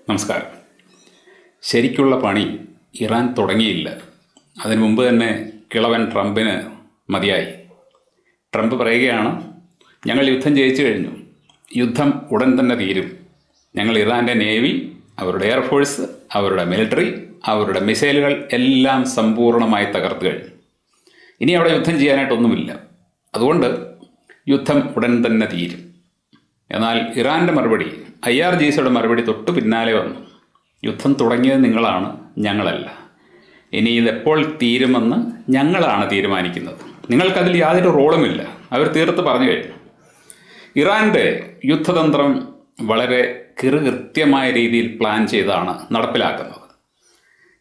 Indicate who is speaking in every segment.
Speaker 1: നമസ്കാരം. ശരിക്കുള്ള പണി ഇറാൻ തുടങ്ങിയില്ല. അതിനു മുമ്പ് തന്നെ കിളവൻ ട്രംപിന് മതിയായി. ട്രംപ് പറയുകയാണ്, ഞങ്ങൾ യുദ്ധം ജയിച്ചു കഴിഞ്ഞു, യുദ്ധം ഉടൻ തന്നെ തീരും. ഞങ്ങൾ ഇറാൻ്റെ നേവി, അവരുടെ എയർഫോഴ്സ്, അവരുടെ മിലിറ്ററി, അവരുടെ മിസൈലുകൾ എല്ലാം സമ്പൂർണ്ണമായി തകർത്ത് കഴിഞ്ഞു. ഇനി അവിടെ യുദ്ധം ചെയ്യാനായിട്ടൊന്നുമില്ല. അതുകൊണ്ട് യുദ്ധം ഉടൻ തന്നെ തീരും. എന്നാൽ ഇറാൻ്റെ മറുപടി, IRGCയുടെ മറുപടി തൊട്ടു പിന്നാലെ വന്നു. യുദ്ധം തുടങ്ങിയത് നിങ്ങളാണ്, ഞങ്ങളല്ല. ഇനി ഇതെപ്പോൾ തീരുമെന്ന് ഞങ്ങളാണ് തീരുമാനിക്കുന്നത്. നിങ്ങൾക്കതിൽ യാതൊരു റോളുമില്ല. അവർ തീർത്ത് പറഞ്ഞു കഴിഞ്ഞു. ഇറാൻ്റെ യുദ്ധതന്ത്രം വളരെ കൃത്യമായ രീതിയിൽ പ്ലാൻ ചെയ്താണ് നടപ്പിലാക്കുന്നത്.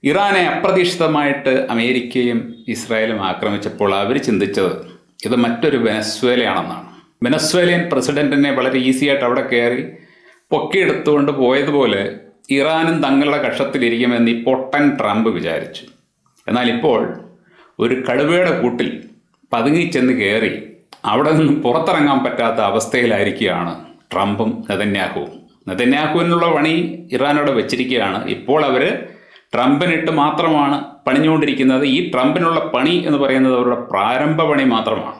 Speaker 1: ഇറാനെ അപ്രതീക്ഷിതമായിട്ട് അമേരിക്കയും ഇസ്രായേലും ആക്രമിച്ചപ്പോൾ അവർ ചിന്തിച്ചത് ഇത് മറ്റൊരു വെനസ്വേലയാണെന്നാണ്. വെനസ്വേലിയൻ പ്രസിഡന്റിനെ വളരെ ഈസിയായിട്ട് അവിടെ കയറി പൊക്കിയെടുത്തുകൊണ്ട് പോയതുപോലെ ഇറാനും തങ്ങളുടെ കക്ഷത്തിലിരിക്കുമെന്ന് ഈ പൊട്ടൻ ട്രംപ് വിചാരിച്ചു. എന്നാൽ ഇപ്പോൾ ഒരു കടുവയുടെ കൂട്ടിൽ പതുങ്ങിച്ചെന്ന് കയറി അവിടെ നിന്നും പുറത്തിറങ്ങാൻ പറ്റാത്ത അവസ്ഥയിലായിരിക്കുകയാണ് ട്രംപും നെതന്യാഹുവും. നെതന്യാഹുവിനുള്ള പണി ഇറാനോട് വെച്ചിരിക്കുകയാണ്. ഇപ്പോൾ അവർ ട്രംപിനിട്ട് മാത്രമാണ് പണിഞ്ഞുകൊണ്ടിരിക്കുന്നത്. ഈ ട്രംപിനുള്ള പണി എന്ന് പറയുന്നത് അവരുടെ പ്രാരംഭ പണി മാത്രമാണ്.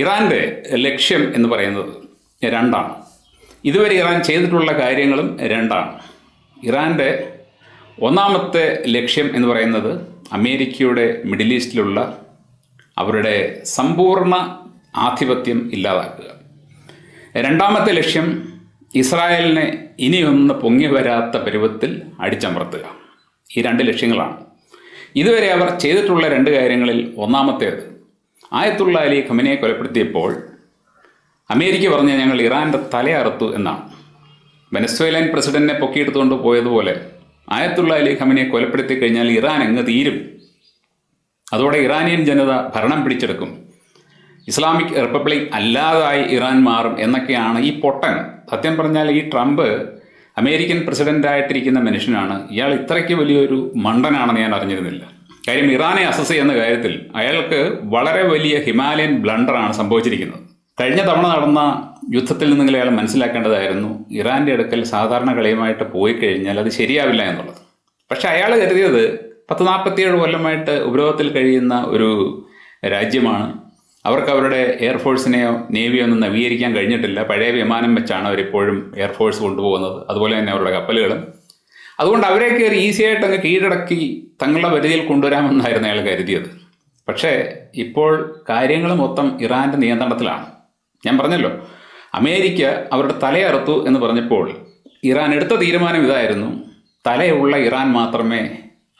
Speaker 1: ഇറാൻ്റെ ലക്ഷ്യം എന്ന് പറയുന്നത് രണ്ടാണ്. ഇതുവരെ ഇറാൻ ചെയ്തിട്ടുള്ള കാര്യങ്ങളും രണ്ടാണ്. ഇറാൻ്റെ ഒന്നാമത്തെ ലക്ഷ്യം എന്ന് പറയുന്നത് അമേരിക്കയുടെ മിഡിൽ ഈസ്റ്റിലുള്ള അവരുടെ സമ്പൂർണ്ണ ആധിപത്യം ഇല്ലാതാക്കുക. രണ്ടാമത്തെ ലക്ഷ്യം ഇസ്രായേലിനെ ഇനിയൊന്ന് പൊങ്ങി വരാത്ത പരുവത്തിൽ അടിച്ചമർത്തുക. ഈ രണ്ട് ലക്ഷ്യങ്ങളാണ്. ഇതുവരെ അവർ ചെയ്തിട്ടുള്ള രണ്ട് കാര്യങ്ങളിൽ ഒന്നാമത്തേത്, ആയത്തുള്ള അലി ഖമനയെ കൊലപ്പെടുത്തിയപ്പോൾ അമേരിക്ക പറഞ്ഞ ഞങ്ങൾ ഇറാൻ്റെ തലയറുത്തു എന്നാണ്. വെനസ്വേലൻ പ്രസിഡന്റിനെ പൊക്കിയെടുത്തുകൊണ്ട് പോയതുപോലെ ആയത്തുള്ള അലി ഖമനയെ കൊലപ്പെടുത്തി കഴിഞ്ഞാൽ ഇറാൻ അങ്ങ് തീരും. അതോടെ ഇറാനിയൻ ജനത ഭരണം പിടിച്ചെടുക്കും, ഇസ്ലാമിക് റിപ്പബ്ലിക് അല്ലാതായി ഇറാൻ മാറും എന്നൊക്കെയാണ് ഈ പൊട്ടൻ. സത്യം പറഞ്ഞാൽ ഈ ട്രംപ് അമേരിക്കൻ പ്രസിഡൻ്റായിട്ടിരിക്കുന്ന മനുഷ്യനാണ്. ഇയാൾ ഇത്രയ്ക്ക് വലിയൊരു മണ്ടനാണെന്ന് ഞാൻ അറിഞ്ഞിരുന്നില്ല. കാര്യം ഇറാനെ അസസ് ചെയ്യുന്ന കാര്യത്തിൽ അയാൾക്ക് വളരെ വലിയ ഹിമാലയൻ ബ്ലണ്ടറാണ് സംഭവിച്ചിരിക്കുന്നത്. കഴിഞ്ഞ തവണ നടന്ന യുദ്ധത്തിൽ നിന്ന് അയാൾ മനസ്സിലാക്കേണ്ടതായിരുന്നു, ഇറാൻ്റെ അടുക്കൽ സാധാരണ കളിയുമായിട്ട് പോയി കഴിഞ്ഞാൽ അത് ശരിയാവില്ല എന്നുള്ളത്. പക്ഷെ അയാൾ കരുതിയത് 47 കൊല്ലമായിട്ട് ഉപരോധത്തിൽ കഴിയുന്ന ഒരു രാജ്യമാണ്. അവർക്ക് അവരുടെ എയർഫോഴ്സിനെയോ നേവിയോ ഒന്നും നവീകരിക്കാൻ കഴിഞ്ഞിട്ടില്ല. പഴയ വിമാനം വെച്ചാണ് അവരിപ്പോഴും എയർഫോഴ്സ് കൊണ്ടുപോകുന്നത്, അതുപോലെ തന്നെ അവരുടെ കപ്പലുകളും. അതുകൊണ്ട് അവരെ കയറി ഈസിയായിട്ട് അങ്ങ് കീഴടക്കി തങ്ങളുടെ പരിധിയിൽ കൊണ്ടുവരാമെന്നായിരുന്നു അയാൾ കരുതിയത്. പക്ഷേ ഇപ്പോൾ കാര്യങ്ങൾ മൊത്തം ഇറാൻ്റെ നിയന്ത്രണത്തിലാണ്. ഞാൻ പറഞ്ഞല്ലോ, അമേരിക്ക അവരുടെ തലയറുത്തു എന്ന് പറഞ്ഞപ്പോൾ ഇറാൻ എടുത്ത തീരുമാനം ഇതായിരുന്നു, തലയുള്ള ഇറാൻ മാത്രമേ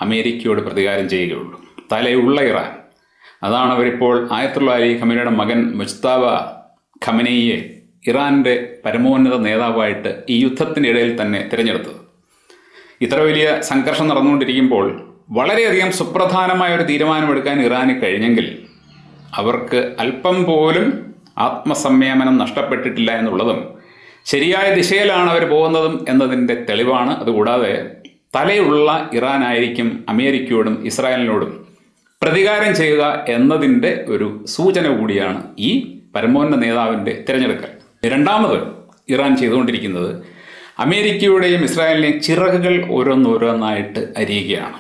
Speaker 1: അമേരിക്കയോട് പ്രതികാരം ചെയ്യുകയുള്ളൂ. തലയുള്ള ഇറാൻ. അതാണ് അവരിപ്പോൾ ആയത്തുള്ള അലി ഖമനയുടെ മകൻ മുജ്തബ ഖമനയെ ഇറാൻ്റെ പരമോന്നത നേതാവായിട്ട് ഈ യുദ്ധത്തിനിടയിൽ തന്നെ തിരഞ്ഞെടുത്തത്. ഇത്ര വലിയ സംഘർഷം നടന്നുകൊണ്ടിരിക്കുമ്പോൾ വളരെയധികം സുപ്രധാനമായ ഒരു തീരുമാനമെടുക്കാൻ ഇറാന് കഴിഞ്ഞെങ്കിൽ അവർക്ക് അല്പം പോലും ആത്മസംയമനം നഷ്ടപ്പെട്ടിട്ടില്ല എന്നുള്ളതും ശരിയായ ദിശയിലാണ് അവർ പോകുന്നതും എന്നതിൻ്റെ തെളിവാണ്. അതുകൂടാതെ തലയുള്ള ഇറാനായിരിക്കും അമേരിക്കയോടും ഇസ്രായേലിനോടും പ്രതികാരം ചെയ്യുക എന്നതിൻ്റെ ഒരു സൂചന കൂടിയാണ് ഈ പരമോന്നത നേതാവിൻ്റെ തിരഞ്ഞെടുക്കൽ. രണ്ടാമത് ഇറാൻ ചെയ്തുകൊണ്ടിരിക്കുന്നത് അമേരിക്കയുടെയും ഇസ്രായേലിനെയും ചിറകുകൾ ഓരോന്നോരോന്നായിട്ട് അരിയുകയാണ്.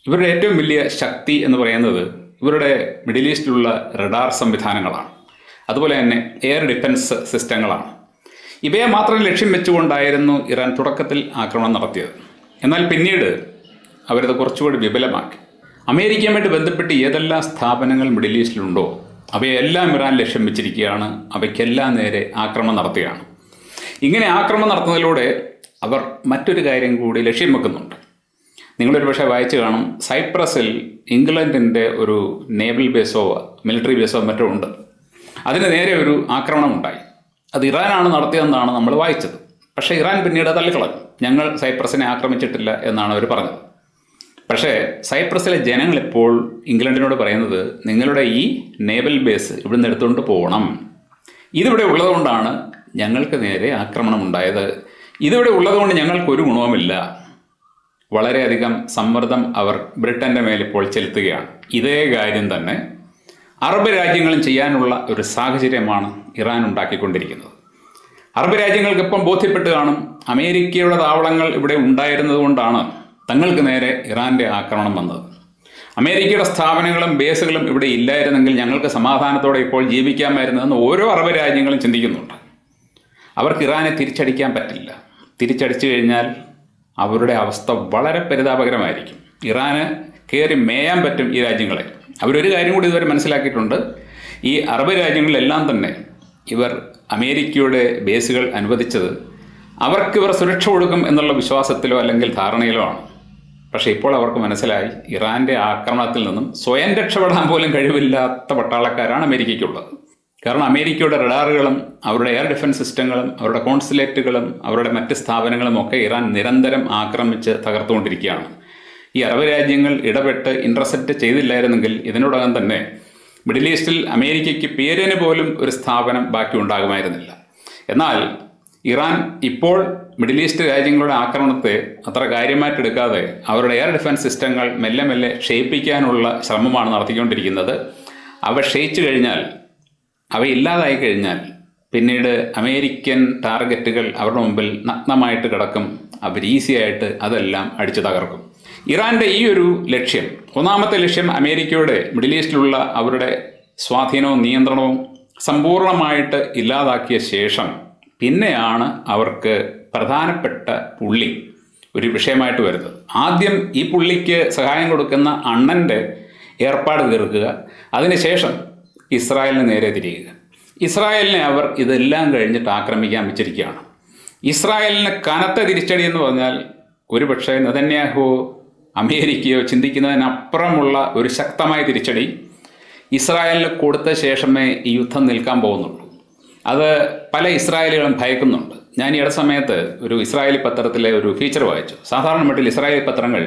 Speaker 1: ഇവരുടെ ഏറ്റവും വലിയ ശക്തി എന്ന് പറയുന്നത് ഇവരുടെ മിഡിൽ ഈസ്റ്റിലുള്ള റഡാർ സംവിധാനങ്ങളാണ്, അതുപോലെ തന്നെ എയർ ഡിഫൻസ് സിസ്റ്റങ്ങളാണ്. ഇവയെ മാത്രം ലക്ഷ്യം വെച്ചുകൊണ്ടായിരുന്നു ഇറാൻ തുടക്കത്തിൽ ആക്രമണം നടത്തിയത്. എന്നാൽ പിന്നീട് അവരത് കുറച്ചുകൂടി വിപുലമാക്കി. അമേരിക്കയുമായിട്ട് ബന്ധപ്പെട്ട് ഏതെല്ലാം സ്ഥാപനങ്ങൾ മിഡിൽ ഈസ്റ്റിലുണ്ടോ അവയെല്ലാം ഇറാൻ ലക്ഷ്യം വെച്ചിരിക്കുകയാണ്. അവയ്ക്കെല്ലാം നേരെ ആക്രമണം നടത്തുകയാണ്. ഇങ്ങനെ ആക്രമണം നടത്തുന്നതിലൂടെ അവർ മറ്റൊരു കാര്യം കൂടി ലക്ഷ്യം വെക്കുന്നുണ്ട്. നിങ്ങളൊരു പക്ഷേ വായിച്ചു കാണും, സൈപ്രസിൽ ഇംഗ്ലണ്ടിൻ്റെ ഒരു നേവൽ ബേസോ മിലിറ്ററി ബേസോ മറ്റോ ഉണ്ട്. അതിന് നേരെ ഒരു ആക്രമണം ഉണ്ടായി. അത് ഇറാനാണ് നടത്തിയതെന്നാണ് നമ്മൾ വായിച്ചത്. പക്ഷേ ഇറാൻ പിന്നീട് തള്ളിക്കളഞ്ഞു. ഞങ്ങൾ സൈപ്രസിനെ ആക്രമിച്ചിട്ടില്ല എന്നാണ് അവർ പറഞ്ഞത്. പക്ഷേ സൈപ്രസിലെ ജനങ്ങൾ ഇപ്പോൾ ഇംഗ്ലണ്ടിനോട് പറയുന്നത്, നിങ്ങളുടെ ഈ നേവൽ ബേസ് ഇവിടുന്ന് എടുത്തുകൊണ്ട് പോകണം. ഇതിവിടെ ഉള്ളതുകൊണ്ടാണ് ഞങ്ങൾക്ക് നേരെ ആക്രമണം ഉണ്ടായത്. ഇതിവിടെ ഉള്ളതുകൊണ്ട് ഞങ്ങൾക്കൊരു ഗുണവുമില്ല. വളരെയധികം സമ്മർദ്ദം അവർ ബ്രിട്ടൻ്റെ മേലിപ്പോൾ ചെലുത്തുകയാണ്. ഇതേ കാര്യം തന്നെ അറബ് രാജ്യങ്ങളും ചെയ്യാനുള്ള ഒരു സാഹചര്യമാണ് ഇറാൻ ഉണ്ടാക്കിക്കൊണ്ടിരിക്കുന്നത്. അറബ് രാജ്യങ്ങൾക്ക് ഇപ്പം ബോധ്യപ്പെട്ട് കാണും, അമേരിക്കയുടെ താവളങ്ങൾ ഇവിടെ ഉണ്ടായിരുന്നത് കൊണ്ടാണ് തങ്ങൾക്ക് നേരെ ഇറാൻ്റെ ആക്രമണം വന്നത്. അമേരിക്കയുടെ സ്ഥാപനങ്ങളും ബേസുകളും ഇവിടെ ഇല്ലായിരുന്നെങ്കിൽ ഞങ്ങൾക്ക് സമാധാനത്തോടെ ഇപ്പോൾ ജീവിക്കാമായിരുന്നതെന്ന് ഓരോ അറബ് രാജ്യങ്ങളും ചിന്തിക്കുന്നുണ്ട്. അവർക്ക് ഇറാനെ തിരിച്ചടിക്കാൻ പറ്റില്ല. തിരിച്ചടിച്ചു കഴിഞ്ഞാൽ അവരുടെ അവസ്ഥ വളരെ പരിതാപകരമായിരിക്കും. ഇറാന് കയറി മേയാൻ പറ്റും ഈ രാജ്യങ്ങളെ. അവരൊരു കാര്യം കൂടി ഇതുവരെ മനസ്സിലാക്കിയിട്ടുണ്ട്. ഈ അറബ് രാജ്യങ്ങളിലെല്ലാം തന്നെ ഇവർ അമേരിക്കയുടെ ബേസുകൾ അനുവദിച്ചത് അവർക്കിവർ സുരക്ഷ കൊടുക്കും എന്നുള്ള വിശ്വാസത്തിലോ അല്ലെങ്കിൽ ധാരണയിലോ ആണ്. പക്ഷേ ഇപ്പോൾ അവർക്ക് മനസ്സിലായി, ഇറാൻ്റെ ആക്രമണത്തിൽ നിന്നും സ്വയം രക്ഷപ്പെടാൻ പോലും കഴിവില്ലാത്ത പട്ടാളക്കാരാണ് അമേരിക്കയ്ക്കുള്ളത്. കാരണം അമേരിക്കയുടെ റഡാറുകളും അവരുടെ എയർ ഡിഫൻസ് സിസ്റ്റങ്ങളും അവരുടെ കോൺസുലേറ്റുകളും അവരുടെ മറ്റ് സ്ഥാപനങ്ങളും ഒക്കെ ഇറാൻ നിരന്തരം ആക്രമിച്ച് തകർത്തുകൊണ്ടിരിക്കുകയാണ്. ഈ അറബ് രാജ്യങ്ങൾ ഇടപെട്ട് ഇൻ്റർസെപ്റ്റ് ചെയ്തില്ലായിരുന്നെങ്കിൽ ഇതിനോടകം തന്നെ മിഡിൽ ഈസ്റ്റിൽ അമേരിക്കയ്ക്ക് പേരിന് പോലും ഒരു സ്ഥാപനം ബാക്കി ഉണ്ടാകുമായിരുന്നില്ല. എന്നാൽ ഇറാൻ ഇപ്പോൾ മിഡിൽ ഈസ്റ്റ് രാജ്യങ്ങളുടെ ആക്രമണത്തെ അത്ര കാര്യമായിട്ടെടുക്കാതെ അവരുടെ എയർ ഡിഫൻസ് സിസ്റ്റങ്ങൾ മെല്ലെ മെല്ലെ ക്ഷയിപ്പിക്കാനുള്ള ശ്രമമാണ് നടത്തിക്കൊണ്ടിരിക്കുന്നത്. അവ ക്ഷയിച്ചു കഴിഞ്ഞാൽ, അവ ഇല്ലാതായി കഴിഞ്ഞാൽ പിന്നീട് അമേരിക്കൻ ടാർഗറ്റുകൾ അവരുടെ മുമ്പിൽ നഗ്നമായിട്ട് കിടക്കും. അവർ ഈസിയായിട്ട് അതെല്ലാം അടിച്ചു തകർക്കും. ഇറാൻ്റെ ഈ ഒരു ലക്ഷ്യം, ഒന്നാമത്തെ ലക്ഷ്യം അമേരിക്കയുടെ മിഡിൽ ഈസ്റ്റിലുള്ള അവരുടെ സ്വാധീനവും നിയന്ത്രണവും സമ്പൂർണ്ണമായിട്ട് ഇല്ലാതാക്കിയ ശേഷം പിന്നെയാണ് അവർക്ക് പ്രധാനപ്പെട്ട പുള്ളി ഒരു വിഷയമായിട്ട് വരുന്നത്. ആദ്യം ഈ പുള്ളിക്ക് സഹായം കൊടുക്കുന്ന അണ്ണൻ്റെ ഏർപ്പാട് തീർക്കുക, അതിനുശേഷം ഇസ്രായേലിന് നേരെ തിരിയുക. ഇസ്രായേലിനെ അവർ ഇതെല്ലാം കഴിഞ്ഞിട്ട് ആക്രമിക്കാൻ വെച്ചിരിക്കുകയാണ്. ഇസ്രായേലിന് കനത്ത തിരിച്ചടി എന്ന് പറഞ്ഞാൽ ഒരുപക്ഷെ നെതന്യാഹുവോ അമേരിക്കയോ ചിന്തിക്കുന്നതിനപ്പുറമുള്ള ഒരു ശക്തമായ തിരിച്ചടി ഇസ്രായേലിന് കൊടുത്ത ശേഷമേ ഈ യുദ്ധം നിൽക്കാൻ പോകുന്നുള്ളൂ. അത് പല ഇസ്രായേലികളും ഭയക്കുന്നുണ്ട്. ഞാൻ ഈ സമയത്ത് ഒരു ഇസ്രായേലി പത്രത്തിലെ ഒരു ഫീച്ചർ വായിച്ചു. സാധാരണ മട്ടിൽ ഇസ്രായേലി പത്രങ്ങൾ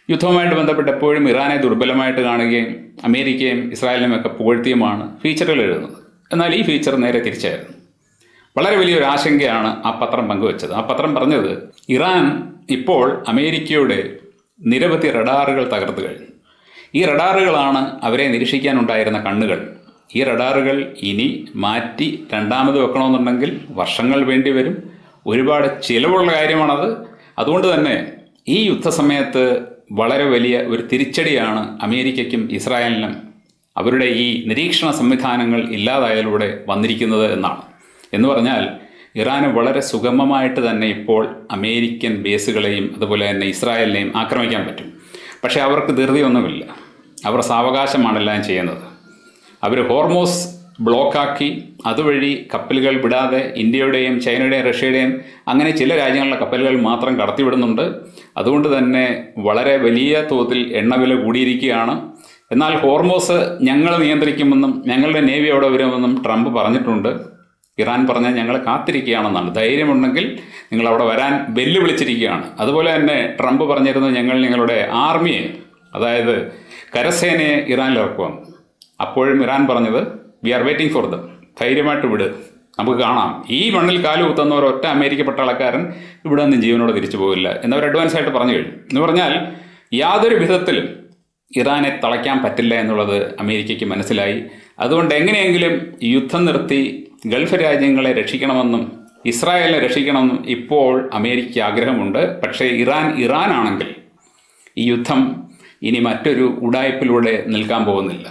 Speaker 1: യുദ്ധവുമായിട്ട് ബന്ധപ്പെട്ട് എപ്പോഴും ഇറാനെ ദുർബലമായിട്ട് കാണുകയും അമേരിക്കയും ഇസ്രായേലിനും ഒക്കെ പുകഴ്ത്തിയുമാണ് ഫീച്ചറുകൾ എഴുതുന്നത്. എന്നാൽ ഈ ഫീച്ചർ നേരെ തിരിച്ചായിരുന്നു. വളരെ വലിയൊരു ആശങ്കയാണ് ആ പത്രം പങ്കുവച്ചത്. ആ പത്രം പറഞ്ഞത്, ഇറാൻ ഇപ്പോൾ അമേരിക്കയുടെ നിരവധി റഡാറുകൾ തകർത്ത് കഴിഞ്ഞു. ഈ റഡാറുകളാണ് അവരെ നിരീക്ഷിക്കാനുണ്ടായിരുന്ന കണ്ണുകൾ. ഈ റഡാറുകൾ ഇനി മാറ്റി രണ്ടാമത് വെക്കണമെന്നുണ്ടെങ്കിൽ വർഷങ്ങൾ വേണ്ടി വരും. ഒരുപാട് ചിലവുള്ള കാര്യമാണത്. അതുകൊണ്ട് തന്നെ ഈ യുദ്ധസമയത്ത് വളരെ വലിയ ഒരു തിരിച്ചടിയാണ് അമേരിക്കയ്ക്കും ഇസ്രായേലിനും അവരുടെ ഈ നിരീക്ഷണ സംവിധാനങ്ങൾ ഇല്ലാതായതിലൂടെ വന്നിരിക്കുന്നത് എന്നാണ്. എന്ന് പറഞ്ഞാൽ ഇറാന് വളരെ സുഗമമായിട്ട് തന്നെ ഇപ്പോൾ അമേരിക്കൻ ബേസുകളെയും അതുപോലെ തന്നെ ഇസ്രായേലിനെയും ആക്രമിക്കാൻ പറ്റും. പക്ഷേ അവർക്ക് ധൃതിയൊന്നുമില്ല. അവർ സാവകാശമാണെല്ലാം ചെയ്യുന്നത്. അവർ ഹോർമോസ് ബ്ലോക്കാക്കി അതുവഴി കപ്പലുകൾ വിടാതെ ഇന്ത്യയുടെയും ചൈനയുടെയും റഷ്യയുടെയും അങ്ങനെ ചില രാജ്യങ്ങളിലെ കപ്പലുകൾ മാത്രം കടത്തിവിടുന്നുണ്ട്. അതുകൊണ്ട് തന്നെ വളരെ വലിയ തോതിൽ എണ്ണവില കൂടിയിരിക്കുകയാണ്. എന്നാൽ ഹോർമോസ് ഞങ്ങൾ നിയന്ത്രിക്കുമെന്നും ഞങ്ങളുടെ നേവി അവിടെ വരുമെന്നും ട്രംപ് പറഞ്ഞിട്ടുണ്ട്. ഇറാൻ പറഞ്ഞാൽ ഞങ്ങൾ കാത്തിരിക്കുകയാണെന്നാണ്. ധൈര്യമുണ്ടെങ്കിൽ നിങ്ങൾ അവിടെ വരാൻ വെല്ലുവിളിച്ചിരിക്കുകയാണ്. അതുപോലെ തന്നെ ട്രംപ് പറഞ്ഞിരുന്നത് ഞങ്ങൾ നിങ്ങളുടെ ആർമിയെ, അതായത് കരസേനയെ ഇറാനിലിറക്കുമെന്ന്. അപ്പോഴും ഇറാൻ പറഞ്ഞത് we are waiting for them, ധൈര്യമായിട്ട് വിട്, നമുക്ക് കാണാം. ഈ മണ്ണിൽ കാല് കുത്തുന്ന ഒരൊറ്റ അമേരിക്ക പട്ടാളക്കാരൻ ഇവിടെ നിന്ന് ജീവനോടെ തിരിച്ചു പോകില്ല എന്നവർ അഡ്വാൻസ് ആയിട്ട് പറഞ്ഞു കഴിഞ്ഞു. എന്ന് പറഞ്ഞാൽ യാതൊരു വിധത്തിലും ഇറാനെ തളയ്ക്കാൻ പറ്റില്ല എന്നുള്ളത് അമേരിക്കയ്ക്ക് മനസ്സിലായി. അതുകൊണ്ട് എങ്ങനെയെങ്കിലും യുദ്ധം നിർത്തി ഗൾഫ് രാജ്യങ്ങളെ രക്ഷിക്കണമെന്നും ഇസ്രായേലിനെ രക്ഷിക്കണമെന്നും ഇപ്പോൾ അമേരിക്ക ആഗ്രഹമുണ്ട്. പക്ഷേ ഇറാനാണെങ്കിൽ ഈ യുദ്ധം ഇനി മറ്റൊരു ഉഡായിപ്പിലൂടെ നിൽക്കാൻ പോകുന്നില്ല.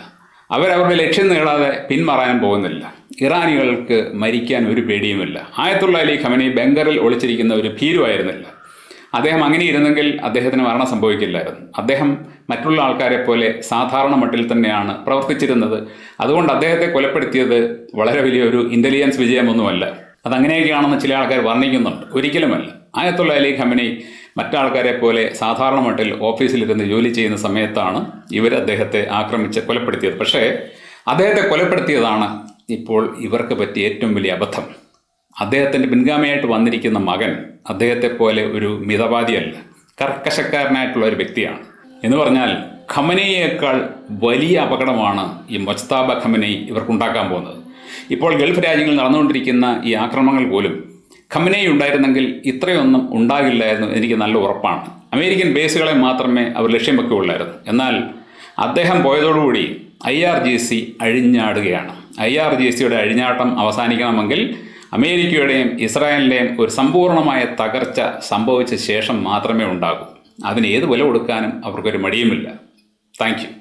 Speaker 1: അവരവരുടെ ലക്ഷ്യം നേടാതെ പിന്മാറാൻ പോകുന്നില്ല. ഇറാനികൾക്ക് മരിക്കാൻ ഒരു പേടിയുമില്ല. ആയത്തുള്ള അലി ഖമനി ബംഗറിൽ ഒളിച്ചിരിക്കുന്ന ഒരു ഭീരുവായിരുന്നില്ല. അദ്ദേഹം അങ്ങനെ ഇരുന്നെങ്കിൽ അദ്ദേഹത്തിന് മരണം സംഭവിക്കില്ലായിരുന്നു. അദ്ദേഹം മറ്റുള്ള ആൾക്കാരെ പോലെ സാധാരണ മട്ടിൽ തന്നെയാണ് പ്രവർത്തിച്ചിരുന്നത്. അതുകൊണ്ട് അദ്ദേഹത്തെ കൊലപ്പെടുത്തിയത് വളരെ വലിയൊരു ഇൻ്റലിജൻസ് വിജയമൊന്നുമല്ല. അതങ്ങനെയൊക്കെയാണെന്ന് ചില ആൾക്കാർ വർണ്ണിക്കുന്നുണ്ട്. ഒരിക്കലുമല്ല. ആയത്തുള്ള അലി ഖമനി മറ്റാൾക്കാരെ പോലെ സാധാരണ മട്ടിൽ ഓഫീസിലിരുന്ന് ജോലി ചെയ്യുന്ന സമയത്താണ് ഇവർ അദ്ദേഹത്തെ ആക്രമിച്ച് കൊലപ്പെടുത്തിയത്. പക്ഷേ അദ്ദേഹത്തെ കൊലപ്പെടുത്തിയതാണ് ഇപ്പോൾ ഇവർക്ക് പറ്റിയ ഏറ്റവും വലിയ അബദ്ധം. അദ്ദേഹത്തിൻ്റെ പിൻഗാമിയായിട്ട് വന്നിരിക്കുന്ന മകൻ അദ്ദേഹത്തെ പോലെ ഒരു മിതവാദിയല്ല, കർക്കശക്കാരനായിട്ടുള്ള ഒരു വ്യക്തിയാണ്. എന്ന് പറഞ്ഞാൽ ഖമനേയേക്കാൾ വലിയ അപകടമാണ് ഈ മൊജ്തബ ഖമനൈ ഇവർക്കുണ്ടാക്കാൻ പോകുന്നത്. ഇപ്പോൾ ഗൾഫ് രാജ്യങ്ങളിൽ നടന്നുകൊണ്ടിരിക്കുന്ന ഈ ആക്രമണങ്ങൾ പോലും ഖമനൈ ഉണ്ടായിരുന്നെങ്കിൽ ഇത്രയൊന്നും ഉണ്ടാകില്ലായിരുന്നു എനിക്ക് നല്ല ഉറപ്പാണ്. അമേരിക്കൻ ബേസുകളെ മാത്രമേ അവർ ലക്ഷ്യം വെക്കുകയുള്ളായിരുന്നു. എന്നാൽ അദ്ദേഹം പോയതോടുകൂടി IRGC അഴിഞ്ഞാടുകയാണ്. IRGCയുടെ അഴിഞ്ഞാട്ടം അവസാനിക്കണമെങ്കിൽ അമേരിക്കയുടെയും ഇസ്രായേലിൻ്റെയും ഒരു സമ്പൂർണ്ണമായ തകർച്ച സംഭവിച്ച ശേഷം മാത്രമേ ഉണ്ടാകൂ. അതിന് ഏത് വില കൊടുക്കാനും അവർക്കൊരു മടിയുമില്ല. Thank you.